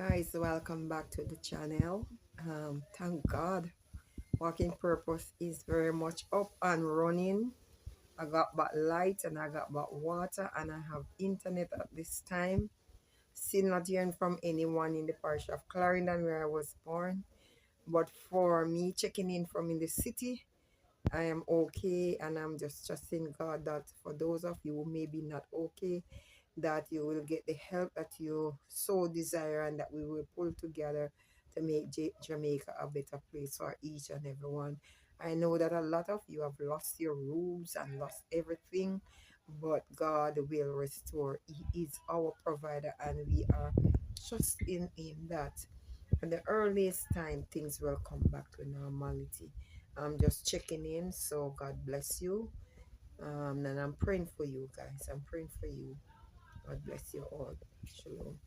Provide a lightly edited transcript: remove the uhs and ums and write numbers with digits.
Guys, welcome back to the channel. Thank God, Walking Purpose is very much up and running. I got back light and I got back water and I have internet at this time. Still not hearing from anyone in the parish of Clarendon where I was born. But for me, checking in from in the city, I am okay, and I'm just trusting God that for those of you who may be not okay, that you will get the help that you so desire, and that we will pull together to make Jamaica a better place for each and every one. I know that a lot of you have lost your roofs and lost everything, but God will restore. He is our provider, and we are trusting in that. At the earliest time, things will come back to normality. I'm just checking in, so God bless you. And I'm praying for you guys. I'm praying for you. God bless you all. Shalom.